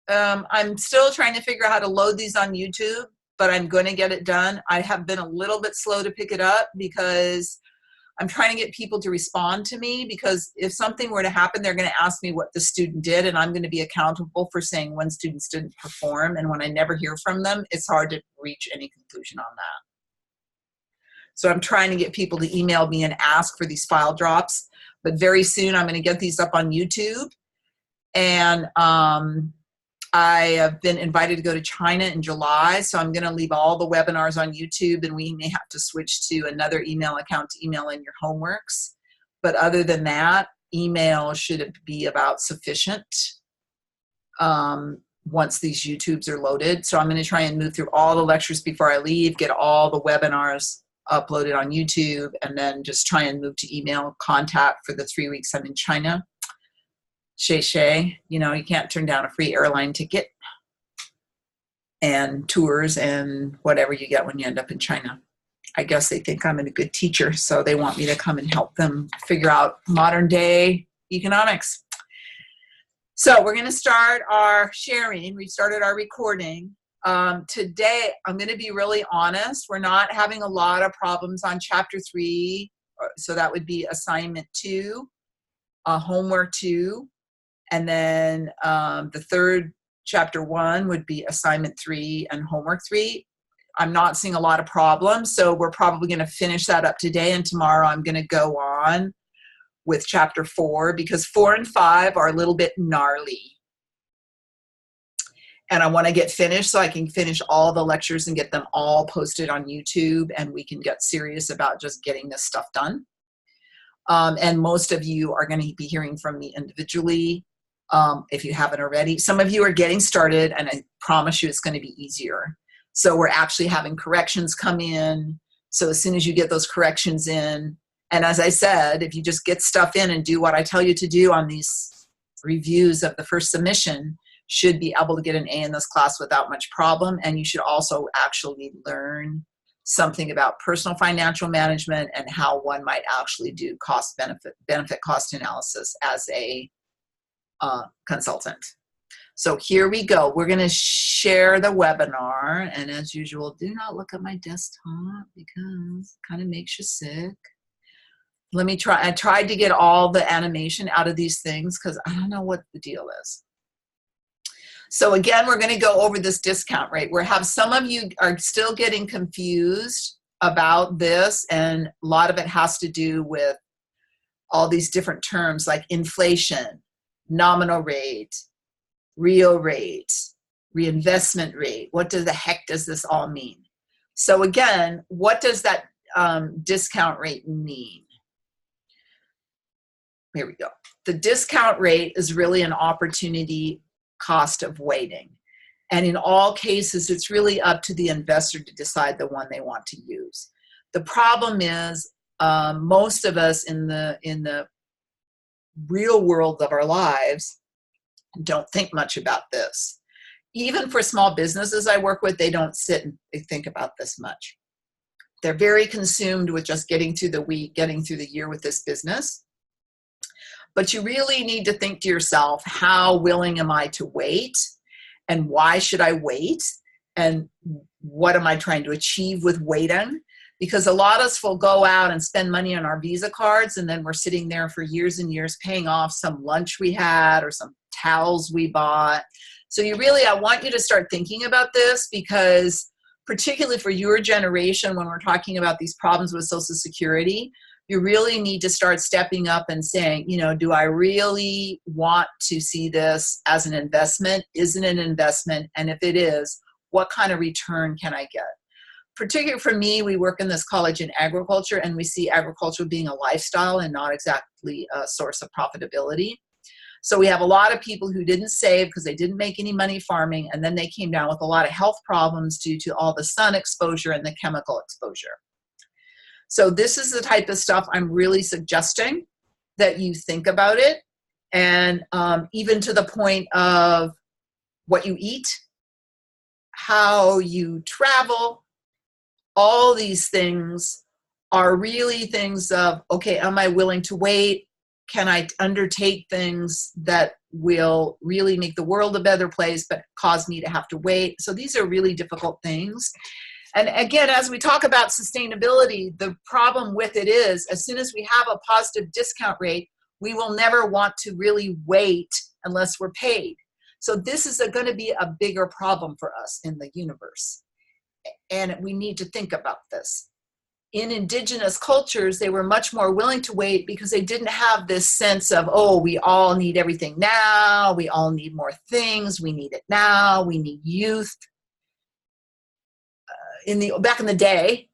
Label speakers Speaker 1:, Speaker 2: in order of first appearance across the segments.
Speaker 1: I'm still trying to figure out how to load these on YouTube, but I'm going to get it done. I have been a little bit slow to pick it up because I'm trying to get people to respond to me, because if something were to happen, they're going to ask me what the student did, and I'm going to be accountable for saying when students didn't perform. And when I never hear from them, it's hard to reach any conclusion on that. So I'm trying to get people to email me and ask for these file drops, but very soon I'm going to get these up on YouTube. And I have been invited to go to China in July, so I'm going to leave all the webinars on YouTube, and we may have to switch to another email account to email in your homeworks. But other than that, email should be about sufficient once these YouTubes are loaded. So I'm going to try and move through all the lectures before I leave, get all the webinars uploaded on YouTube, and then just try and move to email contact for the 3 weeks I'm in China. Shay, you know, you can't turn down a free airline ticket and tours and whatever you get when you end up in China. I guess they think I'm a good teacher, so they want me to come and help them figure out modern day economics. So we're going to start our sharing. We started our recording. Today, I'm going to be really honest. We're not having a lot of problems on chapter 3. So that would be assignment 2, homework 2. And then the third, chapter 1, would be assignment 3 and homework 3. I'm not seeing a lot of problems, so we're probably going to finish that up today, and tomorrow I'm going to go on with chapter 4, because 4 and 5 are a little bit gnarly. And I want to get finished so I can finish all the lectures and get them all posted on YouTube, and we can get serious about just getting this stuff done. And most of you are going to be hearing from me individually. If you haven't already. Some of you are getting started, and I promise you it's going to be easier. So we're actually having corrections come in. So as soon as you get those corrections in, and as I said, if you just get stuff in and do what I tell you to do on these reviews of the first submission, should be able to get an A in this class without much problem. And you should also actually learn something about personal financial management and how one might actually do benefit cost analysis as a consultant. So here we go. We're going to share the webinar, and as usual, do not look at my desktop because it kind of makes you sick. Let me try. I tried to get all the animation out of these things because I don't know what the deal is. So again, we're going to go over this discount rate. Some of you are still getting confused about this, and a lot of it has to do with all these different terms like inflation, nominal rate, real rate, reinvestment rate. What the heck does this all mean? So again, what does that discount rate mean? Here we go. The discount rate is really an opportunity cost of waiting. And in all cases, it's really up to the investor to decide the one they want to use. The problem is most of us in the real world of our lives don't think much about this. Even for small businesses I work with, they don't sit and think about this much. They're very consumed with just getting through the week, getting through the year with this business. But you really need to think to yourself, how willing am I to wait? And why should I wait? And what am I trying to achieve with waiting? Because a lot of us will go out and spend money on our Visa cards, and then we're sitting there for years and years paying off some lunch we had or some towels we bought. So I want you to start thinking about this, because particularly for your generation, when we're talking about these problems with Social Security, you really need to start stepping up and saying, do I really want to see this as an investment? Is it an investment? And if it is, what kind of return can I get? Particularly for me, we work in this college in agriculture, and we see agriculture being a lifestyle and not exactly a source of profitability. So we have a lot of people who didn't save because they didn't make any money farming, and then they came down with a lot of health problems due to all the sun exposure and the chemical exposure. So this is the type of stuff I'm really suggesting that you think about it, and even to the point of what you eat, how you travel. All these things are really things of, okay, am I willing to wait? Can I undertake things that will really make the world a better place, but cause me to have to wait. So these are really difficult things. And again, as we talk about sustainability, the problem with it is, as soon as we have a positive discount rate, we will never want to really wait unless we're paid. So this is going to be a bigger problem for us in the universe. And we need to think about this. In indigenous cultures, they were much more willing to wait because they didn't have this sense of, oh, we all need everything now, we all need more things, we need it now, we need youth. Back in the day,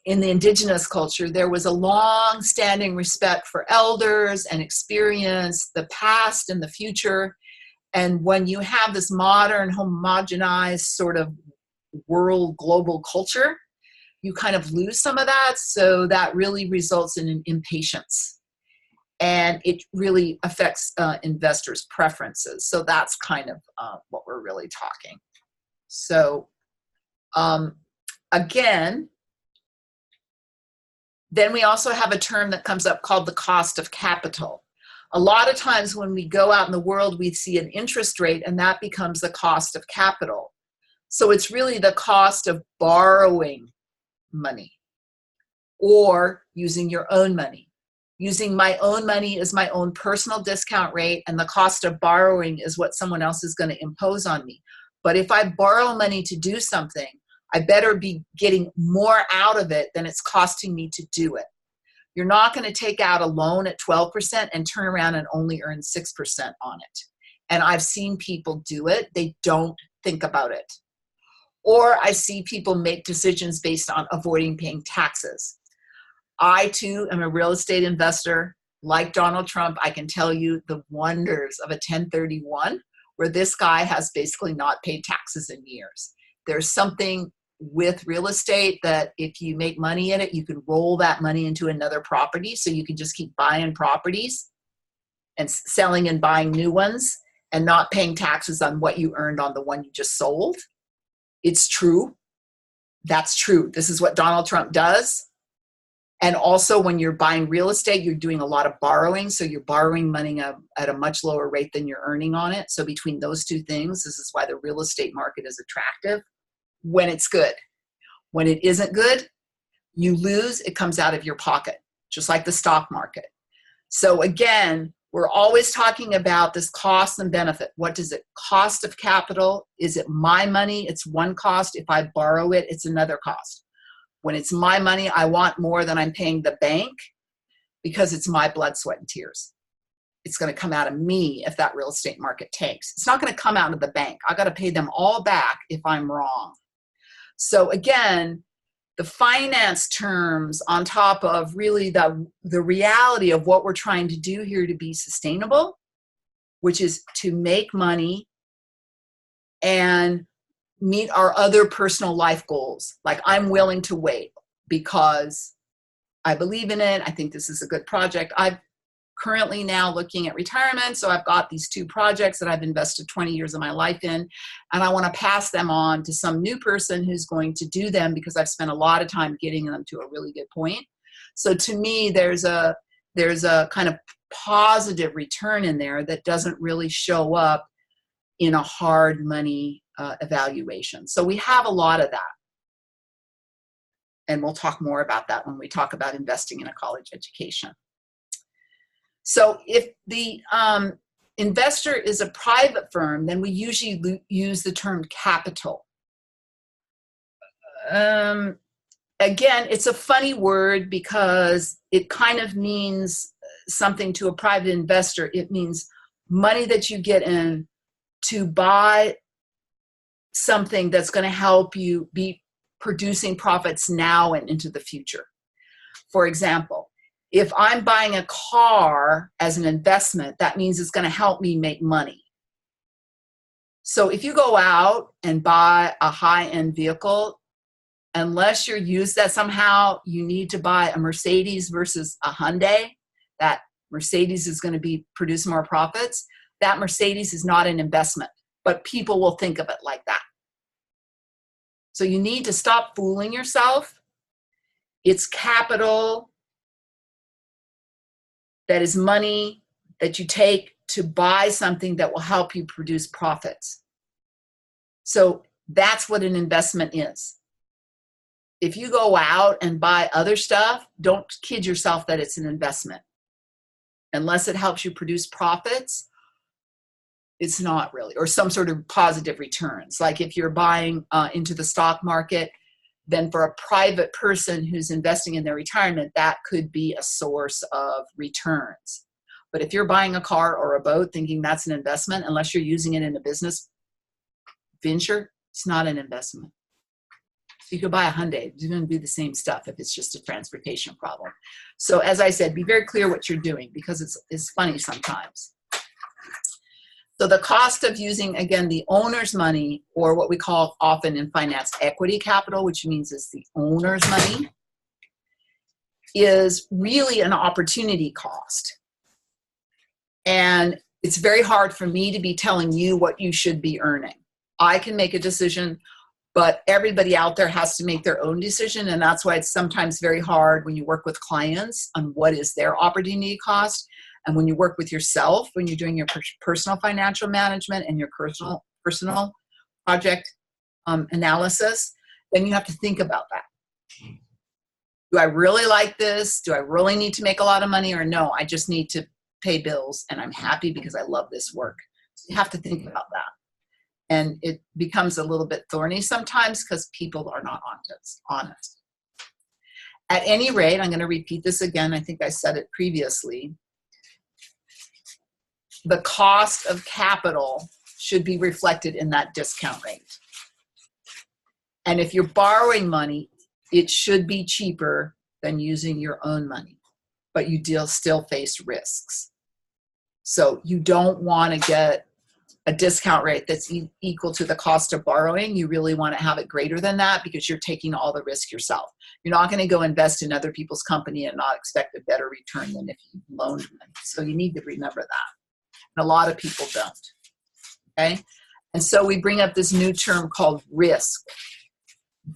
Speaker 1: in the indigenous culture, there was a long-standing respect for elders and experience, the past and the future. And when you have this modern, homogenized sort of world, global culture, you kind of lose some of that. So that really results in an impatience. And it really affects investors' preferences. So that's kind of what we're really talking. So again, then we also have a term that comes up called the cost of capital. A lot of times when we go out in the world, we see an interest rate, and that becomes the cost of capital. So it's really the cost of borrowing money or using your own money. Using my own money is my own personal discount rate, and the cost of borrowing is what someone else is going to impose on me. But if I borrow money to do something, I better be getting more out of it than it's costing me to do it. You're not going to take out a loan at 12% and turn around and only earn 6% on it. And I've seen people do it. They don't think about it. Or I see people make decisions based on avoiding paying taxes. I, too, am a real estate investor. Like Donald Trump, I can tell you the wonders of a 1031, where this guy has basically not paid taxes in years. There's something with real estate that if you make money in it, you can roll that money into another property. So you can just keep buying properties and selling and buying new ones and not paying taxes on what you earned on the one you just sold. It's true. That's true. This is what Donald Trump does. And also when you're buying real estate, you're doing a lot of borrowing. So you're borrowing money at a much lower rate than you're earning on it. So between those two things, this is why the real estate market is attractive when it's good. When it isn't good, you lose, it comes out of your pocket, just like the stock market. So again, we're always talking about this cost and benefit. What does it cost of capital? Is it my money? It's one cost. If I borrow it, it's another cost. When it's my money, I want more than I'm paying the bank because it's my blood, sweat, and tears. It's going to come out of me if that real estate market tanks. It's not going to come out of the bank. I got to pay them all back if I'm wrong. So again, the finance terms on top of really the reality of what we're trying to do here to be sustainable, which is to make money and meet our other personal life goals. Like I'm willing to wait because I believe in it. I think this is a good project. I'm currently now looking at retirement. So I've got these two projects that I've invested 20 years of my life in, and I want to pass them on to some new person who's going to do them because I've spent a lot of time getting them to a really good point. So to me, there's a kind of positive return in there that doesn't really show up in a hard money evaluation. So we have a lot of that. And we'll talk more about that when we talk about investing in a college education. So if the investor is a private firm, then we usually use the term capital. Again, it's a funny word because it kind of means something to a private investor. It means money that you get in to buy something that's going to help you be producing profits now and into the future. For example, if I'm buying a car as an investment, that means it's going to help me make money. So if you go out and buy a high-end vehicle, unless you're used that somehow, you need to buy a Mercedes versus a Hyundai, that Mercedes is going to produce more profits. That Mercedes is not an investment, but people will think of it like that. So you need to stop fooling yourself. It's capital. That is money that you take to buy something that will help you produce profits. So that's what an investment is. If you go out and buy other stuff, don't kid yourself that it's an investment. Unless it helps you produce profits, it's not really, or some sort of positive returns. Like if you're buying into the stock market, then for a private person who's investing in their retirement, that could be a source of returns. But if you're buying a car or a boat thinking that's an investment, unless you're using it in a business venture, it's not an investment. You could buy a Hyundai, it's going to do the same stuff if it's just a transportation problem. So as I said, be very clear what you're doing, because it's funny sometimes. So the cost of using, again, the owner's money, or what we call often in finance equity capital, which means it's the owner's money, is really an opportunity cost. And it's very hard for me to be telling you what you should be earning. I can make a decision, but everybody out there has to make their own decision. And that's why it's sometimes very hard when you work with clients on what is their opportunity cost. And when you work with yourself, when you're doing your personal financial management and your personal project analysis, then you have to think about that. Do I really like this? Do I really need to make a lot of money? Or no, I just need to pay bills and I'm happy because I love this work. So you have to think about that. And it becomes a little bit thorny sometimes because people are not honest. At any rate, I'm going to repeat this again. I think I said it previously. The cost of capital should be reflected in that discount rate. And if you're borrowing money, it should be cheaper than using your own money, but you still face risks. So you don't want to get a discount rate that's equal to the cost of borrowing. You really want to have it greater than that because you're taking all the risk yourself. You're not going to go invest in other people's company and not expect a better return than if you loaned money. So you need to remember that. And a lot of people don't. Okay? And so we bring up this new term called risk.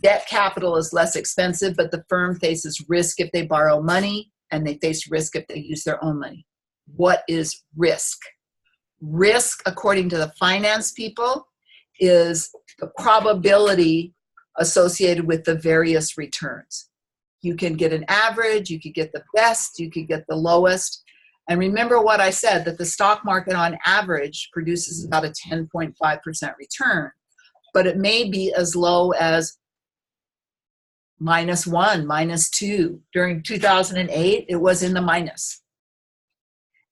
Speaker 1: Debt capital is less expensive, but the firm faces risk if they borrow money, and they face risk if they use their own money. What is risk? Risk, according to the finance people, is the probability associated with the various returns. You can get an average, you could get the best, you could get the lowest. And remember what I said, that the stock market on average produces about a 10.5% return, but it may be as low as -1, -2. During 2008, it was in the minus.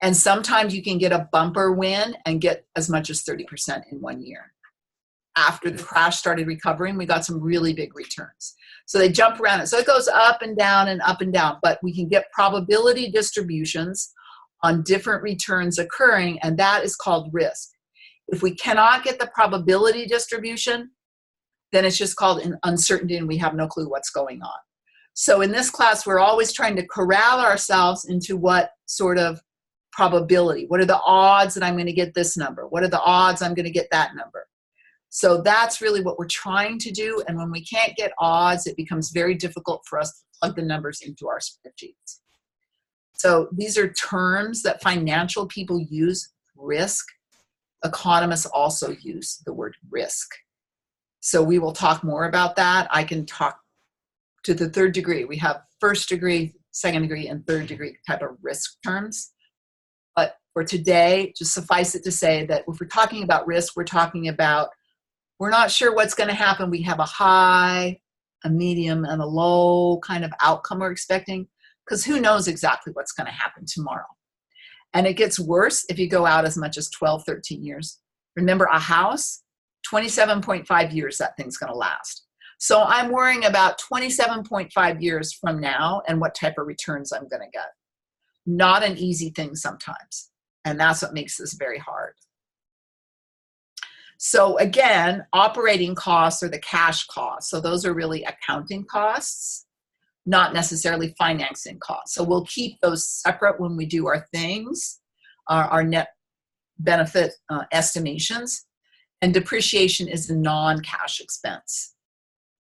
Speaker 1: And sometimes you can get a bumper win and get as much as 30% in 1 year. After the crash started recovering, we got some really big returns. So they jump around it. So it goes up and down, but we can get probability distributions on different returns occurring, and that is called risk. If we cannot get the probability distribution, then it's just called an uncertainty and we have no clue what's going on. So in this class, we're always trying to corral ourselves into what sort of probability. What are the odds that I'm going to get this number? What are the odds I'm going to get that number? So that's really what we're trying to do. And when we can't get odds, it becomes very difficult for us to plug the numbers into our spreadsheets. So these are terms that financial people use, risk. Economists also use the word risk. So we will talk more about that. I can talk to the third degree. We have first degree, second degree, and third degree type of risk terms. But for today, just suffice it to say that if we're talking about risk, we're talking about we're not sure what's going to happen. We have a high, a medium, and a low kind of outcome we're expecting, because who knows exactly what's going to happen tomorrow. And it gets worse if you go out as much as 12, 13 years. Remember, a house, 27.5 years that thing's going to last. So I'm worrying about 27.5 years from now and what type of returns I'm going to get. Not an easy thing sometimes. And that's what makes this very hard. So again, operating costs are the cash costs. So those are really accounting costs, not necessarily financing costs. So we'll keep those separate when we do our things, our net benefit estimations. And depreciation is a non-cash expense.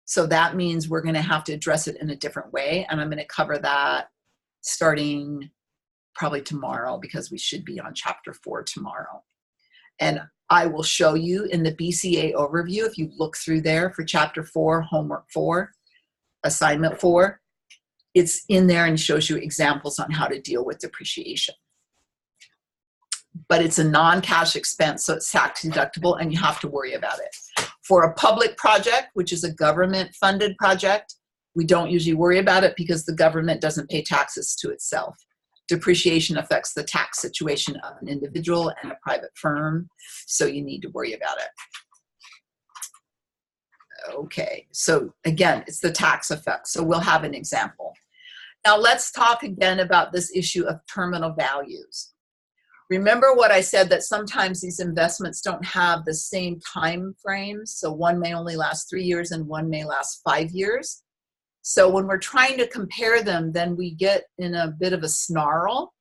Speaker 1: So that means we're going to have to address it in a different way. And I'm going to cover that starting probably tomorrow, because we should be on chapter 4 tomorrow. And I will show you in the BCA overview, if you look through there for chapter 4, homework 4, assignment 4, it's in there and shows you examples on how to deal with depreciation. But it's a non-cash expense, so it's tax deductible, and you have to worry about it. For a public project, which is a government-funded project, we don't usually worry about it because the government doesn't pay taxes to itself. Depreciation affects the tax situation of an individual and a private firm, so you need to worry about it. Okay, so again, it's the tax effect, so we'll have an example. Now let's talk again about this issue of terminal values. Remember what I said, that sometimes these investments don't have the same time frames, so one may only last 3 years and one may last 5 years. So when we're trying to compare them, then we get in a bit of a snarl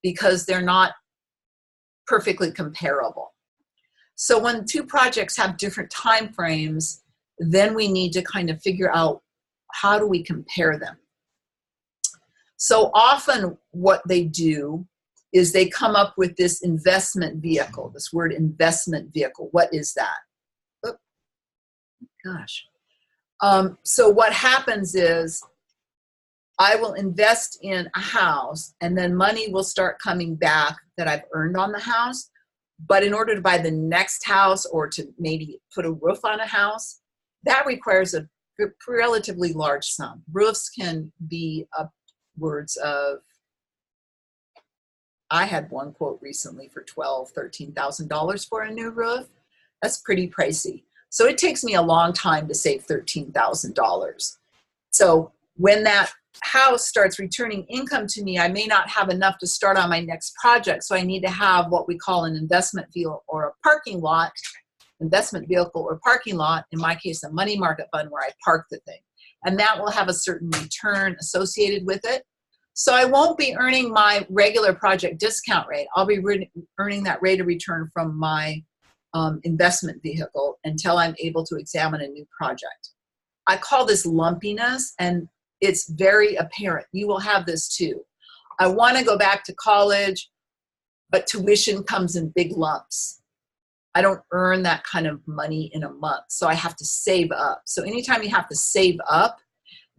Speaker 1: because they're not perfectly comparable. So when two projects have different time frames, then we need to kind of figure out, how do we compare them? So often what they do is they come up with this investment vehicle, this word investment vehicle. What is that? Oh, gosh. So what happens is I will invest in a house and then money will start coming back that I've earned on the house. But in order to buy the next house or to maybe put a roof on a house, that requires a relatively large sum. Roofs can be upwards of, I had one quote recently for $12,000, $13,000 for a new roof. That's pretty pricey. So it takes me a long time to save $13,000. So when that house starts returning income to me, I may not have enough to start on my next project. So I need to have what we call an investment vehicle or a parking lot, investment vehicle or parking lot, in my case, a money market fund where I park the thing. And that will have a certain return associated with it. So I won't be earning my regular project discount rate. I'll be earning that rate of return from my investment vehicle until I'm able to examine a new project. I call this lumpiness, and it's very apparent. You will have this too. I want to go back to college, but tuition comes in big lumps. I don't earn that kind of money in a month, so I have to save up. So anytime you have to save up,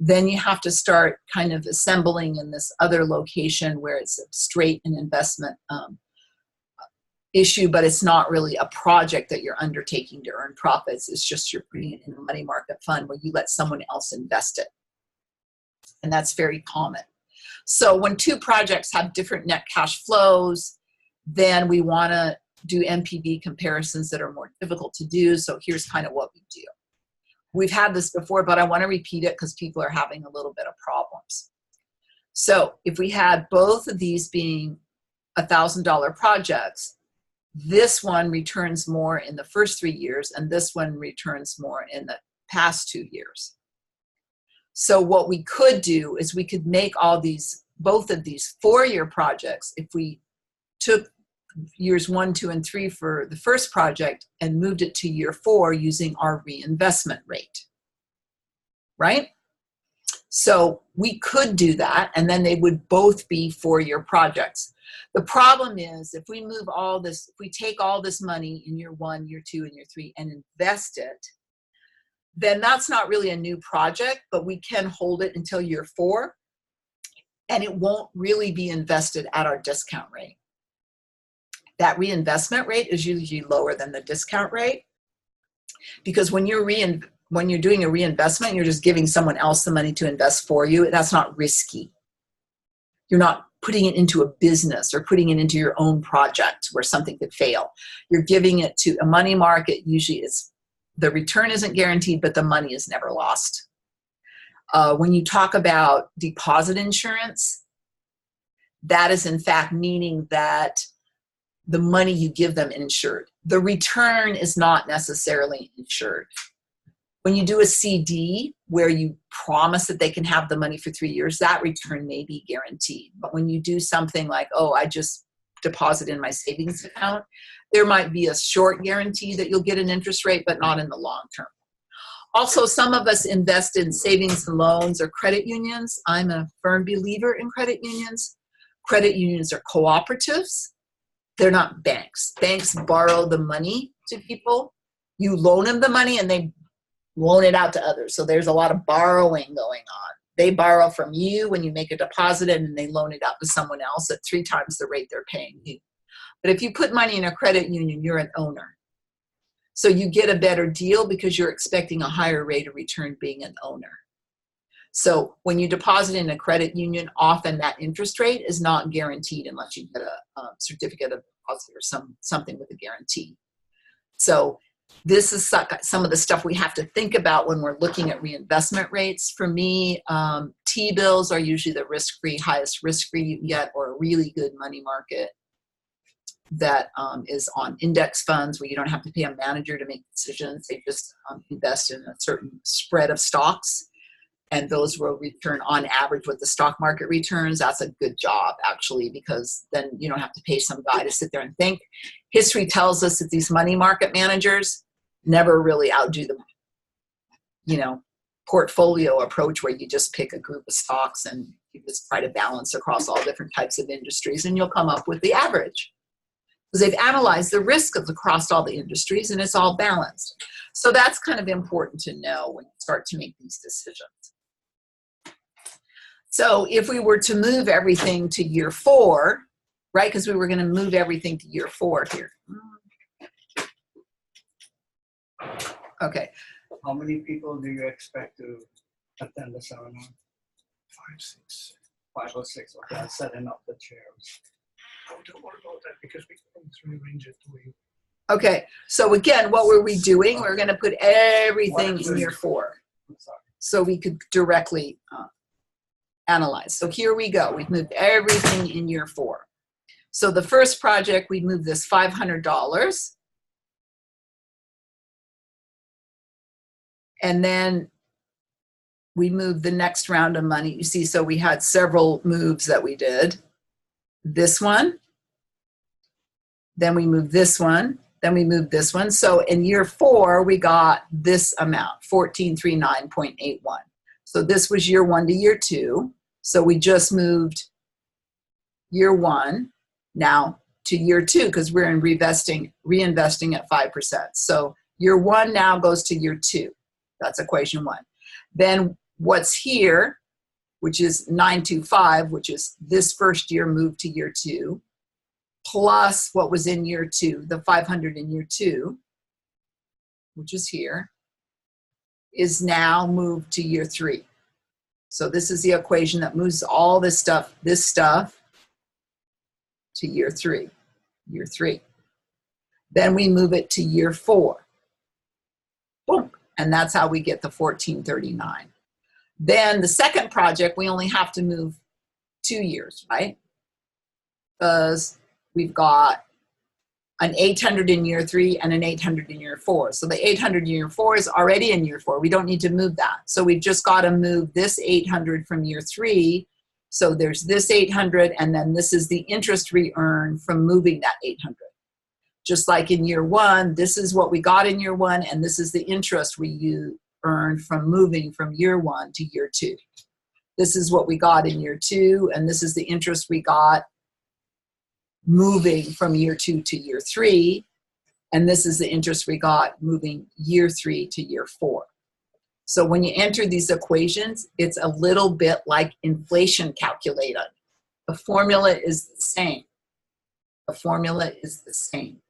Speaker 1: then you have to start kind of assembling in this other location where it's a straight an investment issue, but it's not really a project that you're undertaking to earn profits. It's just you're putting it in a money market fund where you let someone else invest it. And that's very common. So when two projects have different net cash flows, then we want to do NPV comparisons that are more difficult to do. So here's kind of what we do. We've had this before, but I want to repeat it because people are having a little bit of problems. So if we had both of these being $1,000 projects, this one returns more in the first 3 years, and this one returns more in the past 2 years. So what we could do is we could make both of these 4-year projects, if we took years 1, 2, and 3 for the first project and moved it to year 4 using our reinvestment rate, right? So we could do that, and then they would both be 4-year projects. The problem is if we move all this, if we take all this money in year 1, year 2, and year 3 and invest it, then that's not really a new project, but we can hold it until year 4, and it won't really be invested at our discount rate. That reinvestment rate is usually lower than the discount rate, because when you're doing a reinvestment, you're just giving someone else the money to invest for you. That's not risky. You're not putting it into a business or putting it into your own project where something could fail. You're giving it to a money market. Usually the return isn't guaranteed, but the money is never lost. When you talk about deposit insurance, that is in fact meaning that the money you give them insured. The return is not necessarily insured. When you do a CD where you promise that they can have the money for 3 years, that return may be guaranteed. But when you do something like, oh, I just deposit in my savings account, there might be a short guarantee that you'll get an interest rate, but not in the long term. Also, some of us invest in savings and loans or credit unions. I'm a firm believer in credit unions. Credit unions are cooperatives. They're not banks. Banks borrow the money to people. You loan them the money and they loan it out to others. So there's a lot of borrowing going on. They borrow from you when you make a deposit and they loan it out to someone else at 3 times the rate they're paying you. But if you put money in a credit union, you're an owner. So you get a better deal because you're expecting a higher rate of return being an owner. So when you deposit in a credit union, often that interest rate is not guaranteed unless you get a certificate of deposit or something with a guarantee. So this is some of the stuff we have to think about when we're looking at reinvestment rates. For me, T-bills are usually the risk-free, highest risk-free you can get, or a really good money market that is on index funds where you don't have to pay a manager to make decisions. They just invest in a certain spread of stocks, and those will return on average what the stock market returns. That's a good job, actually, because then you don't have to pay some guy to sit there and think. History tells us that these money market managers never really outdo the portfolio approach where you just pick a group of stocks and you just try to balance across all different types of industries, and you'll come up with the average. Because they've analyzed the risk across all the industries and it's all balanced. So that's kind of important to know when you start to make these decisions. So if we were to move everything to year 4, right, because we were going to move everything to year 4 here. Okay.
Speaker 2: How many people do you expect to attend the seminar?
Speaker 3: 5, 6.
Speaker 2: 5 or 6. Okay, I'm setting up the chairs.
Speaker 3: Oh, don't worry about that because we can rearrange it the way.
Speaker 1: Okay, so again, what were we doing? We're going to put everything in year 4. So we could directly analyze. So here we go. We've moved everything in year 4. So the first project, we moved this $500. And then we moved the next round of money. You see, so we had several moves that we did. This one, then we moved this one, then we moved this one. So in year 4, we got this amount, 1439.81. So this was year 1 to year 2. So we just moved year 1 now to year 2 because we're in reinvesting at 5%. So year 1 now goes to year 2. That's equation 1. Then what's here, which is 925, which is this first year moved to year 2, plus what was in year 2, the 500 in year 2, which is here, is now moved to year 3. So this is the equation that moves all this stuff to year 3, year 3. Then we move it to year 4. Boom. And that's how we get the 1439. Then the second project, we only have to move 2 years, right? Because we've got an 800 in year 3 and an 800 in year 4. So the 800 in year 4 is already in year 4. We don't need to move that. So we've just got to move this 800 from year 3. So there's this 800, and then this is the interest we earn from moving that 800. Just like in year 1, this is what we got in year 1, and this is the interest we earned from moving from year 1 to year 2. This is what we got in year 2, and this is the interest we got moving from year 2 to year 3, and this is the interest we got moving year 3 to year 4. So when you enter these equations, it's a little bit like inflation calculator. The formula is the same. The formula is the same.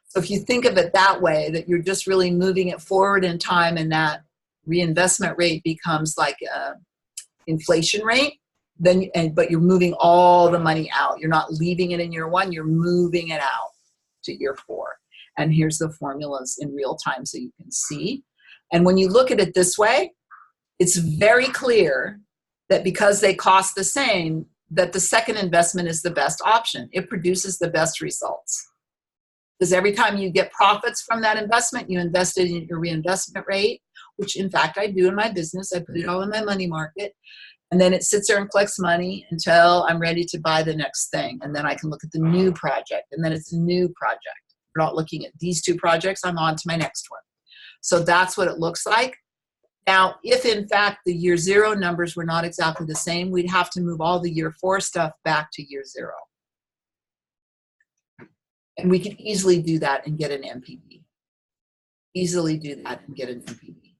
Speaker 1: So if you think of it that way, that you're just really moving it forward in time, and that reinvestment rate becomes like an inflation rate, then but you're moving all the money out. You're not leaving it in year 1, you're moving it out to year 4. And here's the formulas in real time so you can see. And when you look at it this way, it's very clear that because they cost the same, that the second investment is the best option. It produces the best results. Because every time you get profits from that investment, you invest it in your reinvestment rate, which in fact I do in my business. I put it all in my money market. And then it sits there and collects money until I'm ready to buy the next thing. And then I can look at the new project. And then it's a new project. We're not looking at these 2 projects. I'm on to my next one. So that's what it looks like. Now, if in fact the year 0 numbers were not exactly the same, we'd have to move all the year 4 stuff back to year 0. And we could easily do that and get an MPV. Easily do that and get an MPV.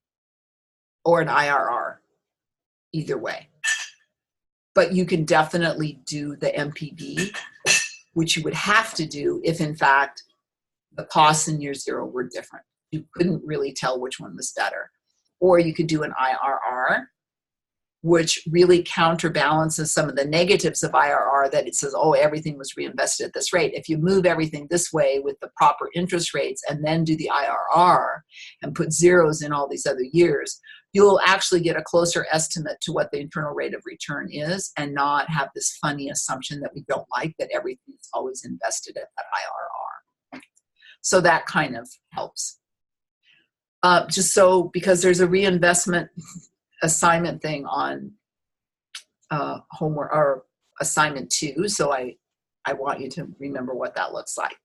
Speaker 1: Or an IRR, either way. But you can definitely do the MPV, which you would have to do if in fact the costs in year 0 were different. You couldn't really tell which one was better. Or you could do an IRR, which really counterbalances some of the negatives of IRR, that it says, oh, everything was reinvested at this rate. If you move everything this way with the proper interest rates and then do the IRR and put zeros in all these other years, you'll actually get a closer estimate to what the internal rate of return is and not have this funny assumption that we don't like, that everything is always invested at that IRR. So that kind of helps. Just so, because there's a reinvestment assignment thing on homework or assignment 2, so I want you to remember what that looks like.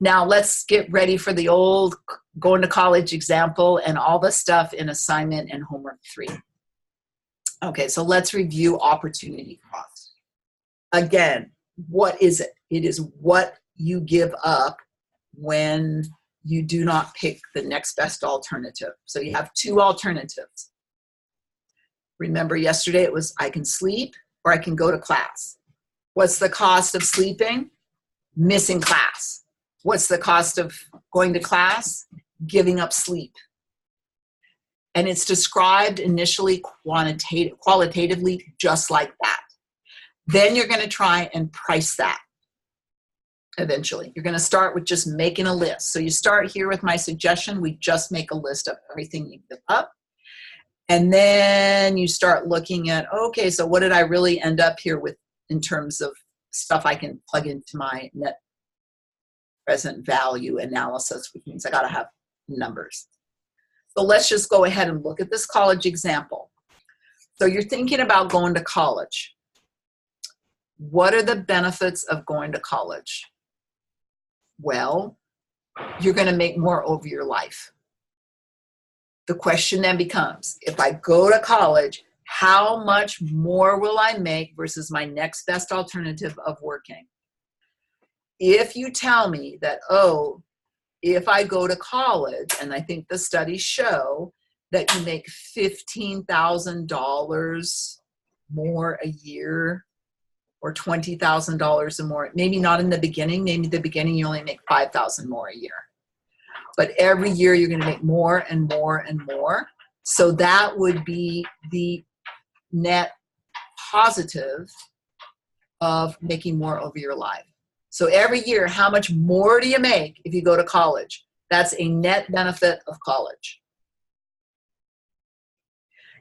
Speaker 1: Now let's get ready for the old going to college example and all the stuff in assignment and homework 3. Okay, so let's review opportunity cost. Again, what is it? It is what you give up when you do not pick the next best alternative. So you have 2 alternatives. Remember yesterday it was I can sleep or I can go to class. What's the cost of sleeping? Missing class. What's the cost of going to class? Giving up sleep. And it's described initially qualitatively just like that. Then you're going to try and price that. Eventually, you're going to start with just making a list. So you start here with my suggestion. We just make a list of everything you give up. And then you start looking at, okay, so what did I really end up here with in terms of stuff I can plug into my net present value analysis, which means I got to have numbers. So let's just go ahead and look at this college example. So you're thinking about going to college. What are the benefits of going to college? Well, you're going to make more over your life. The question then becomes, if I go to college, how much more will I make versus my next best alternative of working? If you tell me that, oh, if I go to college, and I think the studies show that you make $15,000 more a year, or $20,000 or more, maybe not in the beginning, maybe the beginning you only make $5,000 more a year. But every year you're gonna make more and more and more. So that would be the net positive of making more over your life. So every year, how much more do you make if you go to college? That's a net benefit of college.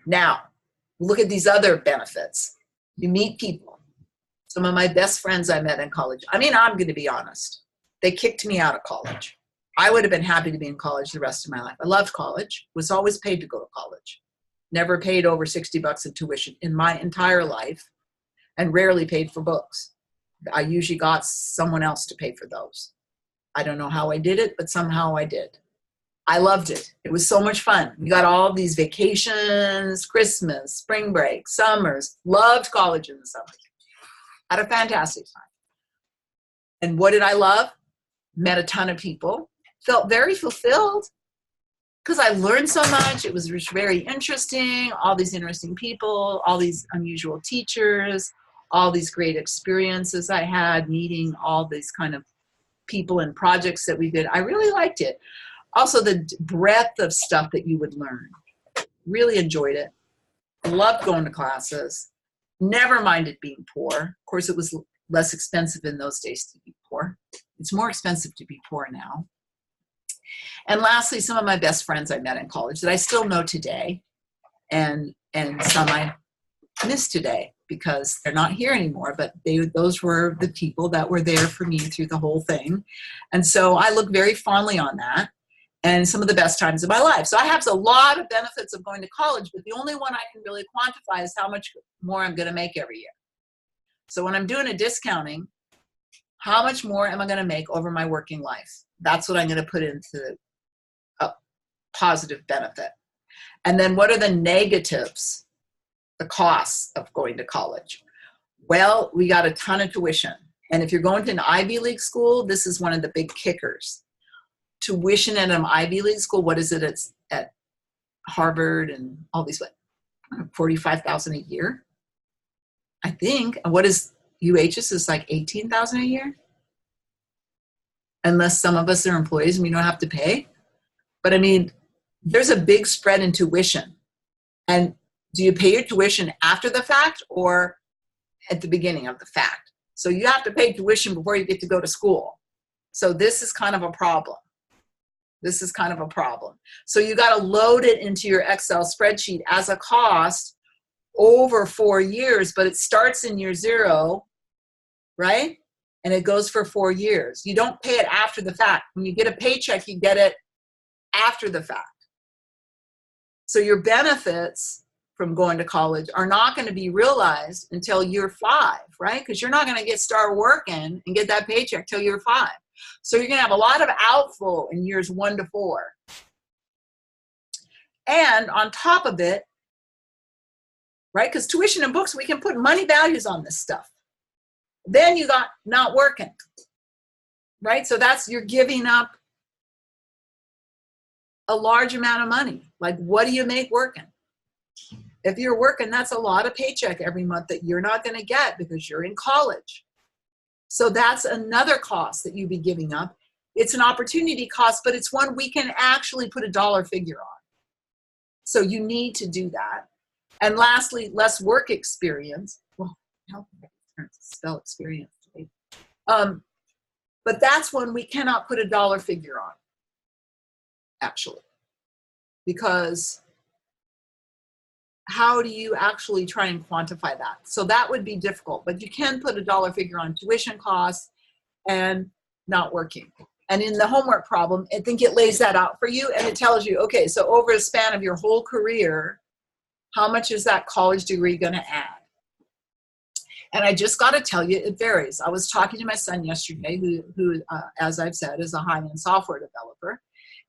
Speaker 1: Now, look at these other benefits. You meet people. Some of my best friends I met in college. I mean, I'm going to be honest. They kicked me out of college. I would have been happy to be in college the rest of my life. I loved college. Was always paid to go to college. Never paid over $60 in tuition in my entire life, and rarely paid for books. I usually got someone else to pay for those. I don't know how I did it, but somehow I did. I loved it. It was so much fun. We got all these vacations, Christmas, spring break, summers. Loved college in the summers. Had a fantastic time. And what did I love? Met a ton of people. Felt very fulfilled because I learned so much. It was very interesting. All these interesting people, all these unusual teachers, all these great experiences I had meeting all these kind of people and projects that we did. I really liked it. Also, the breadth of stuff that you would learn. Really enjoyed it. Loved going to classes. Never minded being poor. Of course, it was less expensive in those days to be poor. It's more expensive to be poor now. And lastly, some of my best friends I met in college that I still know today, and some I miss today because they're not here anymore, but those were the people that were there for me through the whole thing. And so I look very fondly on that and some of the best times of my life. So I have a lot of benefits of going to college, but the only one I can really quantify is how much more I'm going to make every year. So when I'm doing a discounting, how much more am I going to make over my working life? That's what I'm going to put into a positive benefit. And then what are the negatives, the costs of going to college? Well, we got a ton of tuition. And if you're going to an Ivy League school, this is one of the big kickers. Tuition at an Ivy League school, what is it? It's at Harvard and all these, what, $45,000 a year, I think. What is UH's is like $18,000 a year, unless some of us are employees and we don't have to pay. But I mean, there's a big spread in tuition. And do you pay your tuition after the fact or at the beginning of the fact? So you have to pay tuition before you get to go to school. So this is kind of a problem. This is kind of a problem. So you got to load it into your Excel spreadsheet as a cost over 4 years, but it starts in year 0, right? And it goes for 4 years. You don't pay it after the fact. When you get a paycheck, you get it after the fact. So your benefits from going to college are not going to be realized until year 5, right? Because you're not going to start working and get that paycheck till year 5. So you're going to have a lot of outflow in years 1 to 4. And on top of it, right, because tuition and books, we can put money values on this stuff. Then you got not working, right? So you're giving up a large amount of money. Like, what do you make working? If you're working, that's a lot of paycheck every month that you're not going to get because you're in college. So that's another cost that you'd be giving up. It's an opportunity cost, but it's one we can actually put a dollar figure on. So you need to do that. And lastly, less work experience. Well, help me spell experience. But that's one we cannot put a dollar figure on, actually. Because how do you actually try and quantify that? So that would be difficult, but you can put a dollar figure on tuition costs and not working. And in the homework problem, I think it lays that out for you and it tells you, okay, so over a span of your whole career, how much is that college degree going to add? And I just got to tell you, it varies. I was talking to my son yesterday, who as I've said, is a high-end software developer.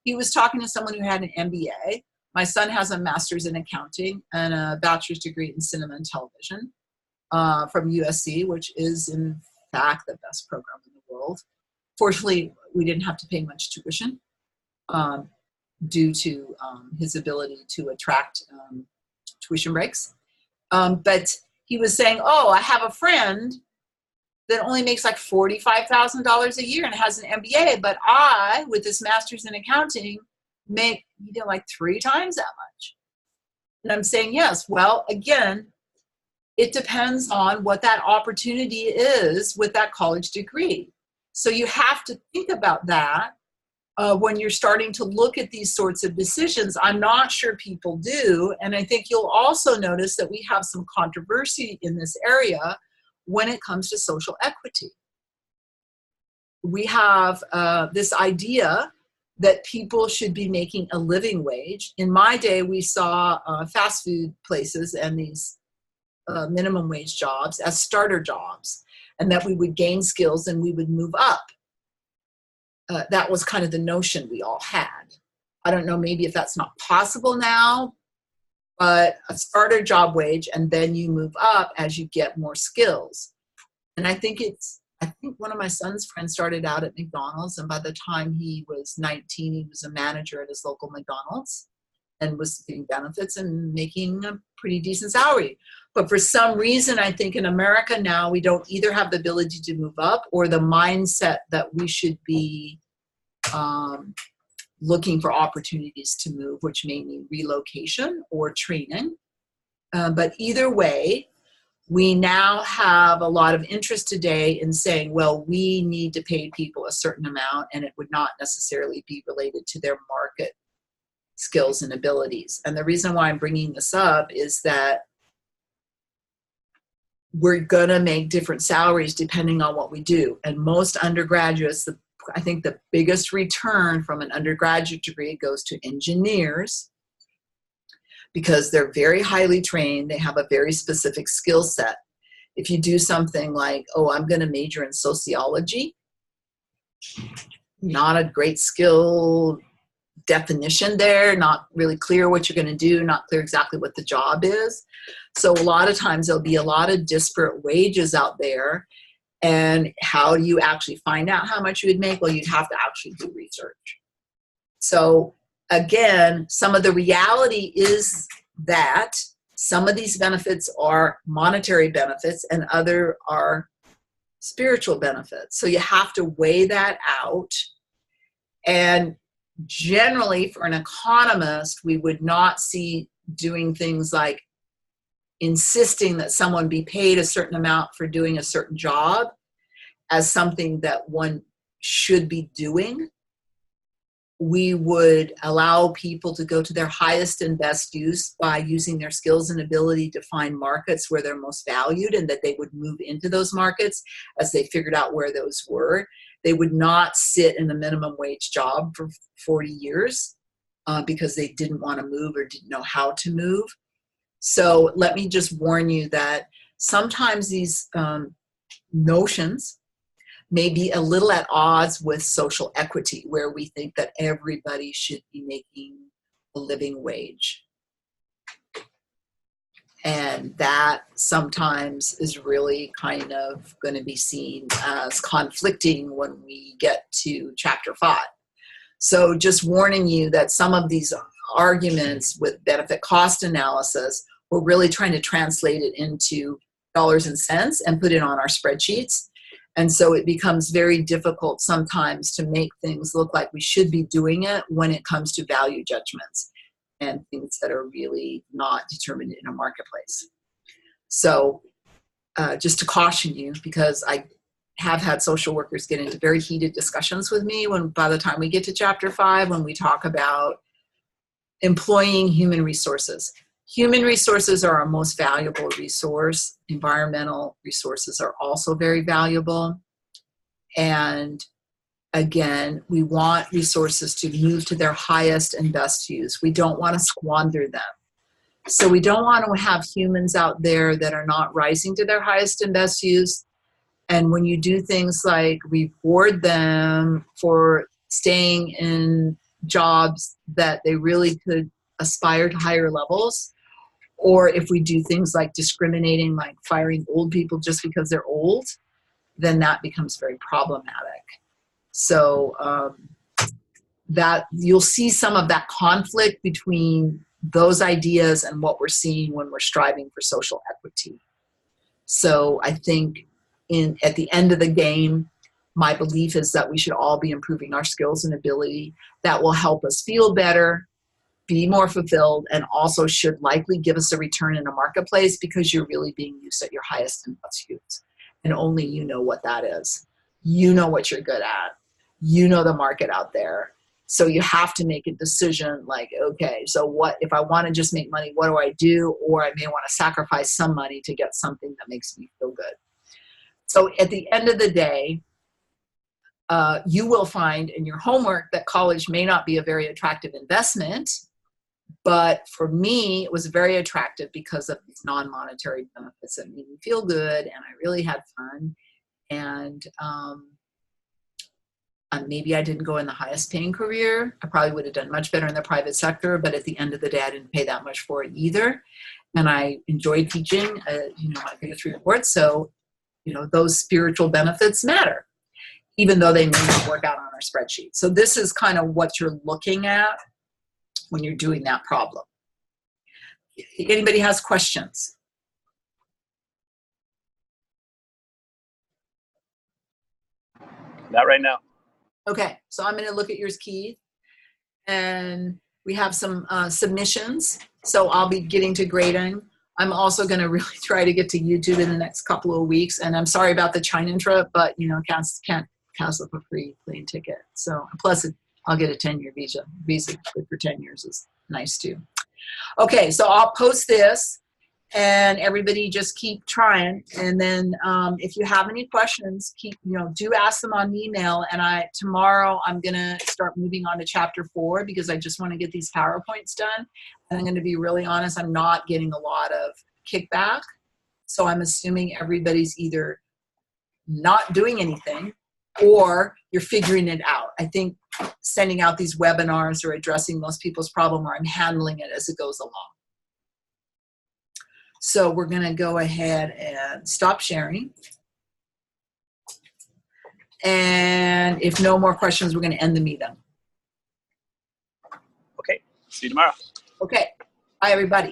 Speaker 1: He was talking to someone who had an MBA. My son has a master's in accounting and a bachelor's degree in cinema and television from USC, which is in fact the best program in the world. Fortunately, we didn't have to pay much tuition due to his ability to attract tuition breaks. But he was saying, oh, I have a friend that only makes like $45,000 a year and has an MBA, but I, with this master's in accounting, make like 3 times that much. And I'm saying, yes, well, again, it depends on what that opportunity is with that college degree. So you have to think about that when you're starting to look at these sorts of decisions. I'm not sure people do. And I think you'll also notice that we have some controversy in this area when it comes to social equity. We have this idea that people should be making a living wage. In my day, we saw fast food places and these minimum wage jobs as starter jobs, and that we would gain skills and we would move up. That was kind of the notion we all had. I don't know, maybe if that's not possible now, but a starter job wage, and then you move up as you get more skills. And I think one of my son's friends started out at McDonald's, and by the time he was 19, he was a manager at his local McDonald's and was getting benefits and making a pretty decent salary. But for some reason, I think in America now, we don't either have the ability to move up or the mindset that we should be looking for opportunities to move, which may mean relocation or training. But either way, we now have a lot of interest today in saying, well, we need to pay people a certain amount, and it would not necessarily be related to their market skills and abilities. And the reason why I'm bringing this up is that we're going to make different salaries depending on what we do. And most undergraduates, I think the biggest return from an undergraduate degree goes to engineers, because they're very highly trained. They have a very specific skill set. If you do something like, oh, I'm going to major in sociology, not a great skill definition there, not really clear what you're going to do, not clear exactly what the job is. So a lot of times there'll be a lot of disparate wages out there. And how do you actually find out how much you would make? Well, you'd have to actually do research. So again, some of the reality is that some of these benefits are monetary benefits and other are spiritual benefits. So you have to weigh that out. And generally, for an economist, we would not see doing things like insisting that someone be paid a certain amount for doing a certain job as something that one should be doing. We would allow people to go to their highest and best use by using their skills and ability to find markets where they're most valued, and that they would move into those markets as they figured out where those were. They would not sit in a minimum wage job for 40 years because they didn't want to move or didn't know how to move. So let me just warn you that sometimes these notions may be a little at odds with social equity, where we think that everybody should be making a living wage. And that sometimes is really kind of going to be seen as conflicting when we get to Chapter 5. So just warning you that some of these arguments with benefit cost analysis, we're really trying to translate it into dollars and cents and put it on our spreadsheets. And so it becomes very difficult sometimes to make things look like we should be doing it when it comes to value judgments and things that are really not determined in a marketplace. So just to caution you, because I have had social workers get into very heated discussions with me when by the time we get to Chapter 5, when we talk about employing human resources. Human resources are our most valuable resource. Environmental resources are also very valuable. And again, we want resources to move to their highest and best use. We don't want to squander them. So we don't want to have humans out there that are not rising to their highest and best use. And when you do things like reward them for staying in jobs that they really could aspire to higher levels, or if we do things like discriminating, like firing old people just because they're old, then that becomes very problematic. So that you'll see some of that conflict between those ideas and what we're seeing when we're striving for social equity. So I think at the end of the game, my belief is that we should all be improving our skills and ability. That will help us feel better, be more fulfilled, and also should likely give us a return in a marketplace, because you're really being used at your highest and best use. And only you know what that is. You know what you're good at. You know the market out there. So you have to make a decision like, okay, so what if I want to just make money, what do I do? Or I may want to sacrifice some money to get something that makes me feel good. So at the end of the day, you will find in your homework that college may not be a very attractive investment. But for me, it was very attractive because of these non-monetary benefits that made me feel good, and I really had fun. And maybe I didn't go in the highest paying career. I probably would have done much better in the private sector, but at the end of the day, I didn't pay that much for it either. And I enjoyed teaching, I got 3 reports. So, those spiritual benefits matter, even though they may not work out on our spreadsheet. So this is kind of what you're looking at when you're doing that problem. Anybody has questions?
Speaker 4: Not right now.
Speaker 1: Okay, so I'm going to look at yours, Keith. And we have some submissions. So I'll be getting to grading. I'm also going to really try to get to YouTube in the next couple of weeks. And I'm sorry about the China trip, but can't cancel a free plane ticket. So plus I'll get a 10-year visa. Visa good for 10 years is nice too. Okay, so I'll post this, and everybody just keep trying. And then if you have any questions, do ask them on email. And tomorrow I'm gonna start moving on to Chapter 4 because I just want to get these PowerPoints done. And I'm going to be really honest, I'm not getting a lot of kickback. So I'm assuming everybody's either not doing anything or you're figuring it out. I think sending out these webinars or addressing most people's problem or I'm handling it as it goes along. So we're going to go ahead and stop sharing. And if no more questions, we're going to end the meeting.
Speaker 4: Okay. See you tomorrow.
Speaker 1: Okay. Bye, everybody.